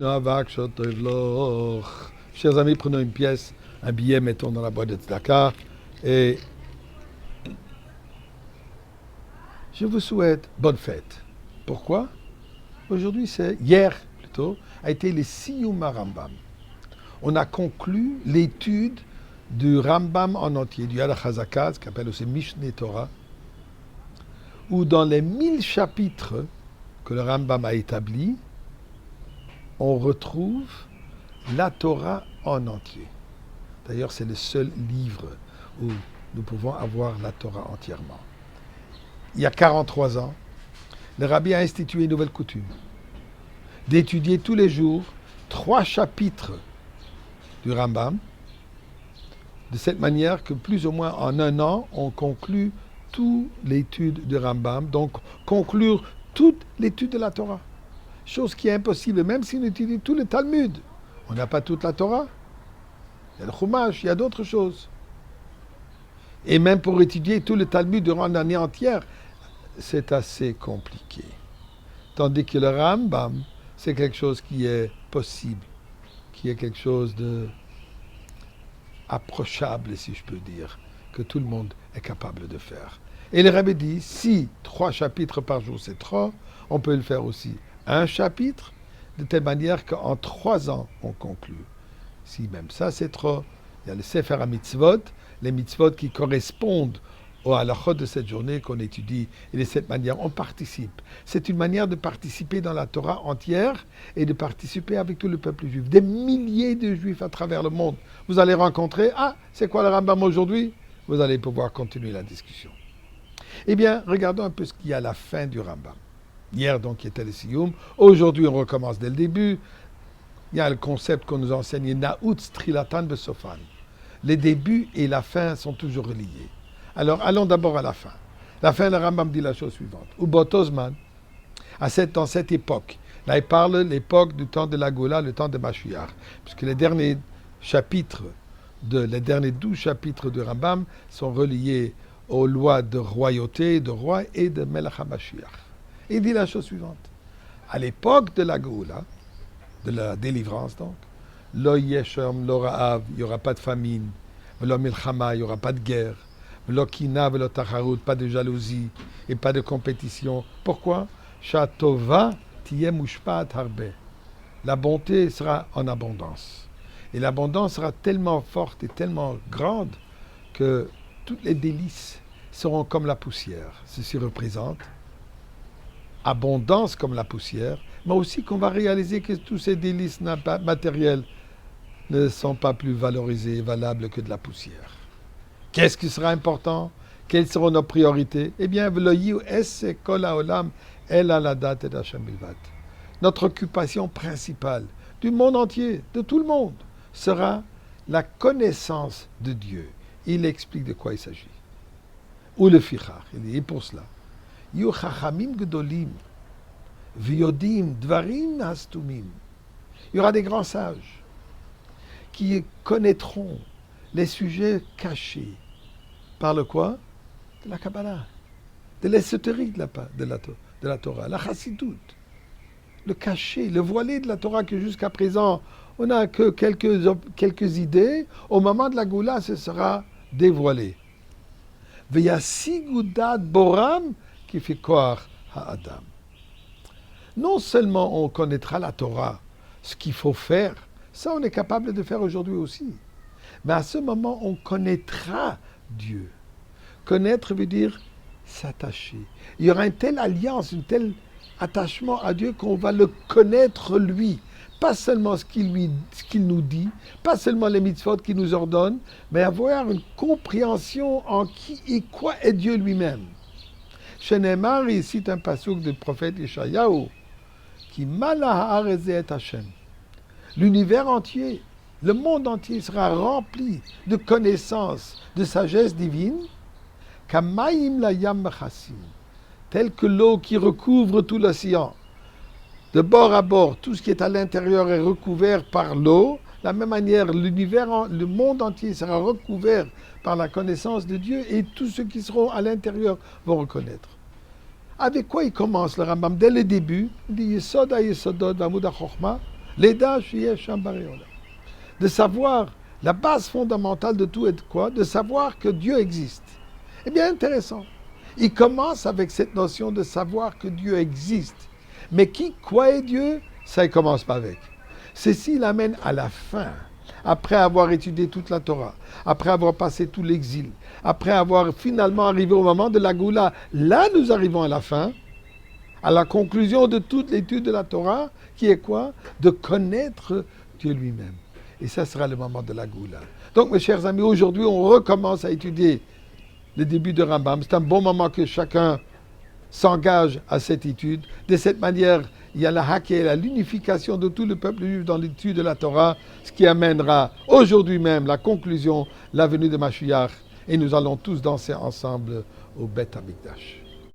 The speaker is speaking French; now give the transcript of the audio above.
Chers amis, prenons une pièce, un billet, mettons dans la boîte de tzedaka et je vous souhaite bonne fête. Pourquoi? Aujourd'hui, hier plutôt, a été les Siyum Rambam. On a conclu l'étude du Rambam en entier, du Yad HaChazaka, ce qu'on appelle aussi Mishneh Torah, où dans les 1000 chapitres que le Rambam a établis, on retrouve la Torah en entier. D'ailleurs, c'est le seul livre où nous pouvons avoir la Torah entièrement. Il y a 43 ans, le Rabbi a institué une nouvelle coutume d'étudier tous les jours 3 chapitres du Rambam, de cette manière que plus ou moins en un an, on conclut toute l'étude du Rambam, donc conclure toute l'étude de la Torah. Chose qui est impossible, même si on étudie tout le Talmud. On n'a pas toute la Torah. Il y a le Chumash, il y a d'autres choses. Et même pour étudier tout le Talmud durant l'année entière, c'est assez compliqué. Tandis que le Rambam, c'est quelque chose qui est possible, qui est quelque chose de approchable, si je peux dire, que tout le monde est capable de faire. Et le Rabbi dit, si 3 chapitres par jour c'est trop, on peut le faire aussi un chapitre, de telle manière qu'en 3 ans, on conclut. Si même ça, c'est trop, il y a le Sefer HaMitzvot, les mitzvot qui correspondent au halachot de cette journée qu'on étudie. Et de cette manière, on participe. C'est une manière de participer dans la Torah entière et de participer avec tout le peuple juif. Des milliers de juifs à travers le monde. Vous allez rencontrer, c'est quoi le Rambam aujourd'hui? Vous allez pouvoir continuer la discussion. Eh bien, regardons un peu ce qu'il y a à la fin du Rambam. Hier, donc, il était le Siyum. Aujourd'hui, on recommence dès le début. Il y a le concept qu'on nous enseigne, Na'ut Trilatan Besofan. Les débuts et la fin sont toujours reliés. Alors, allons d'abord à la fin. La fin, le Rambam dit la chose suivante. Ubotozman, dans cette époque, là, il parle de l'époque du temps de la Goula, le temps de Mashiach. Puisque les derniers 12 chapitres du Rambam sont reliés aux lois de royauté, de roi et de Melech HaMashiach. Il dit la chose suivante. À l'époque de la Goula, de la délivrance donc, Lo yeshem, lo ra'av, il n'y aura pas de famine, Lo milchama, il n'y aura pas de guerre, Lo kina, Lo tacharut, pas de jalousie et pas de compétition. Pourquoi? Shatova tiyeh mushpat harbe. La bonté sera en abondance. Et l'abondance sera tellement forte et tellement grande que toutes les délices seront comme la poussière. Ceci représente abondance comme la poussière, mais aussi qu'on va réaliser que tous ces délices matériels ne sont pas plus valorisés et valables que de la poussière. Qu'est-ce qui sera important? Quelles seront nos priorités? Eh bien, notre occupation principale du monde entier, de tout le monde, sera la connaissance de Dieu. Il explique de quoi il s'agit. Ou le fichar, il dit, et pour cela, il y aura des grands sages qui connaîtront les sujets cachés. Par le quoi? De la Kabbalah, de l'ésotérique de la Torah, la Chassidut, le caché, le voilé de la Torah que jusqu'à présent, on n'a que quelques idées. Au moment de la Goula, ce sera dévoilé. V'yasigudat boram qui fait koach ha'adam. Non seulement on connaîtra la Torah, ce qu'il faut faire, ça on est capable de faire aujourd'hui aussi, mais à ce moment on connaîtra Dieu. Connaître veut dire s'attacher. Il y aura une telle alliance, un tel attachement à Dieu qu'on va le connaître lui. Pas seulement ce qu'il nous dit, pas seulement les mitzvot qu'il nous ordonne, mais avoir une compréhension en qui et quoi est Dieu lui-même. Shenemar, il cite un passouk du prophète Yeshayahu, qui malaha'arezet Hashem. L'univers entier, le monde entier sera rempli de connaissances, de sagesse divine, kamaim layam chassim, tel que l'eau qui recouvre tout l'océan. De bord à bord, tout ce qui est à l'intérieur est recouvert par l'eau. De la même manière, le monde entier sera recouvert par la connaissance de Dieu et tous ceux qui seront à l'intérieur vont reconnaître. Avec quoi il commence le Rambam? Dès le début, il dit Yesod ha-Yesodot v'Amud ha-Chochma, L'Eda Sheyesh Sham Borei Olam. De savoir, la base fondamentale de tout est quoi? De savoir que Dieu existe. Eh bien, intéressant. Il commence avec cette notion de savoir que Dieu existe. Mais quoi est Dieu? Ça, il commence pas avec. Ceci l'amène à la fin. Après avoir étudié toute la Torah, après avoir passé tout l'exil, après avoir finalement arrivé au moment de la Goula, là nous arrivons à la fin, à la conclusion de toute l'étude de la Torah, qui est quoi? De connaître Dieu lui-même. Et ça sera le moment de la Goula. Donc mes chers amis, aujourd'hui on recommence à étudier le début de Rambam. C'est un bon moment que chacun s'engage à cette étude. De cette manière, il y a la hakel, l'unification de tout le peuple juif dans l'étude de la Torah, ce qui amènera aujourd'hui même la conclusion, la venue de Mashiach, et nous allons tous danser ensemble au Beth Amikdash.